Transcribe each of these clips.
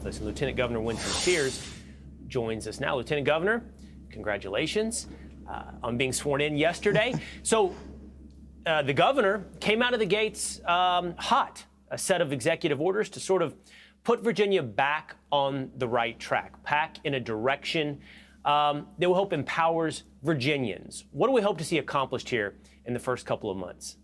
office. And Lieutenant Governor Winsome Sears joins us now. Lieutenant Governor, congratulations on being sworn in yesterday. So the governor came out of the gates hot, a set of executive orders to sort of put Virginia back on the right track, back in a direction that we hope empowers Virginians. What do we hope to see accomplished here in the first couple of months?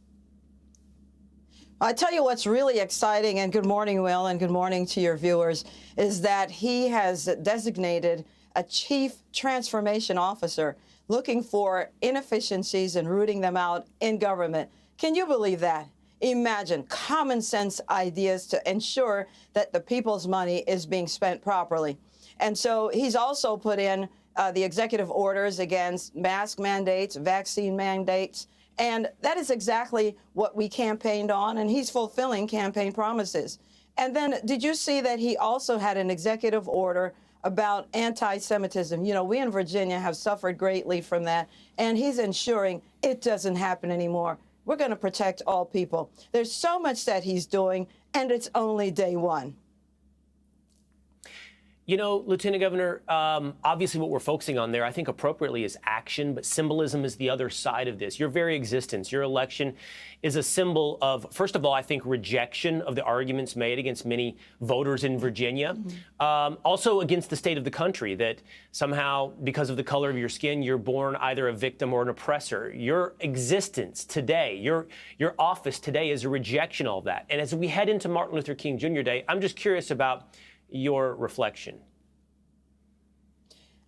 I tell you what's really exciting, and good morning, Will, and good morning to your viewers, is that he has designated a chief transformation officer looking for inefficiencies and rooting them out in government. Can you believe that? Imagine common sense ideas to ensure that the people's money is being spent properly. And so he's also put in the executive orders against mask mandates, vaccine mandates, and that is exactly what we campaigned on, and he's fulfilling campaign promises. And then did you see that he also had an executive order about anti-Semitism? You know, we in Virginia have suffered greatly from that, and he's ensuring it doesn't happen anymore. We're going to protect all people. There's so much that he's doing, and it's only day one. You know, Lieutenant Governor, obviously what we're focusing on there, I think appropriately, is action, but symbolism is the other side of this. Your very existence, your election is a symbol of, first of all, I think rejection of the arguments made against many voters in Virginia, also against the state of the country, that somehow, because of the color of your skin, you're born either a victim or an oppressor. Your existence today, your office today is a rejection of all that. And as we head into Martin Luther King Jr. Day, I'm just curious about your reflection.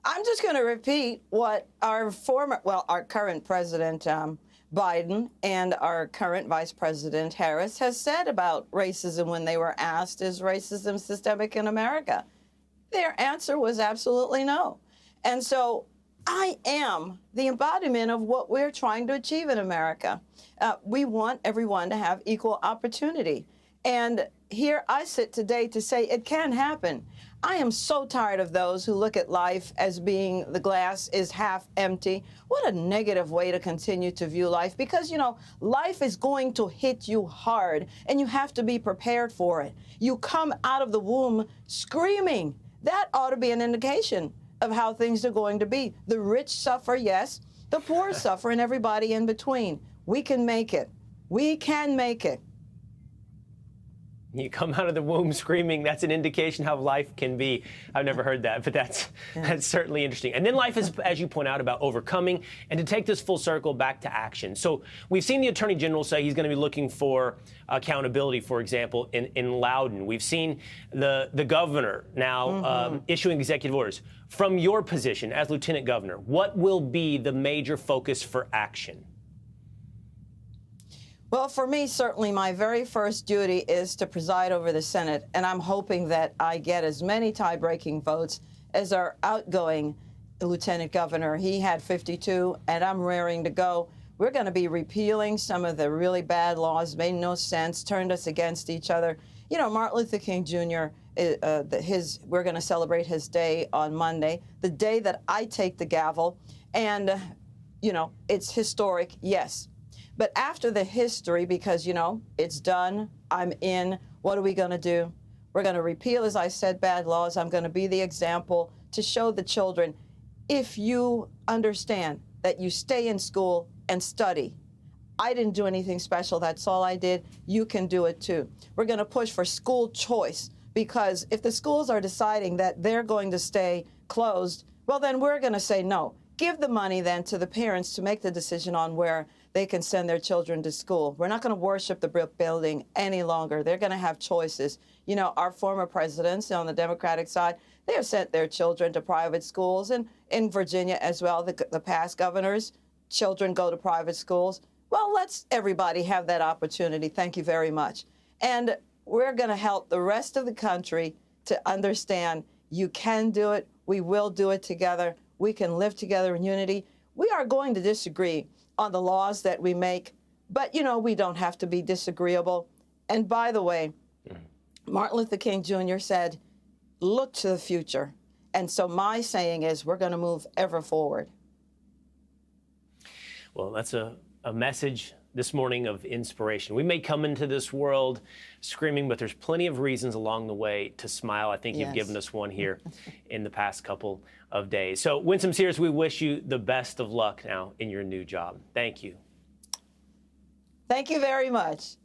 I'm just going to repeat what our current president Biden and our current Vice President Harris has said about racism when they were asked, is racism systemic in America? Their answer was absolutely no. And so I am the embodiment of what we're trying to achieve in America. We want everyone to have equal opportunity. And here I sit today to say it can happen. I am so tired of those who look at life as being the glass is half empty. What a negative way to continue to view life, because, you know, life is going to hit you hard and you have to be prepared for it. You come out of the womb screaming. That ought to be an indication of how things are going to be. The rich suffer, yes. The poor suffer, and everybody in between. We can make it. We can make it. You come out of the womb screaming. That's an indication how life can be. I've never heard that, but that's certainly interesting. And then life is, as you point out, about overcoming, and to take this full circle back to action. So we've seen the Attorney General say he's going to be looking for accountability, for example, in Loudoun. We've seen the governor now issuing executive orders. From your position as Lieutenant Governor, what will be the major focus for action? Well, for me, certainly my very first duty is to preside over the Senate, and I'm hoping that I get as many tie-breaking votes as our outgoing Lieutenant Governor. He had 52, and I'm raring to go. We're going to be repealing some of the really bad laws, made no sense, turned us against each other. You know, Martin Luther King Jr., we're going to celebrate his day on Monday, the day that I take the gavel, and, you know, it's historic, yes. But after the history, because, you know, it's done, I'm in, what are we going to do? We're going to repeal, as I said, bad laws. I'm going to be the example to show the children, if you understand that you stay in school and study, I didn't do anything special, that's all I did, you can do it too. We're going to push for school choice, because if the schools are deciding that they're going to stay closed, well, then we're going to say no. Give the money then to the parents to make the decision on where they can send their children to school. We're not going to worship the brick building any longer. They're going to have choices. You know, our former presidents on the Democratic side, they have sent their children to private schools, and in Virginia as well, the past governors, children go to private schools. Well, let's everybody have that opportunity. Thank you very much. And we're going to help the rest of the country to understand you can do it. We will do it together. We can live together in unity. We are going to disagree on the laws that we make, but, you know, we don't have to be disagreeable. And by the way, Martin Luther King Jr. said, look to the future. And so my saying is, we're going to move ever forward. Well, that's a message this morning of inspiration. We may come into this world screaming, but there's plenty of reasons along the way to smile. I think you've given us one here in the past couple of days. So, Winsome Sears, we wish you the best of luck now in your new job. Thank you. Thank you very much.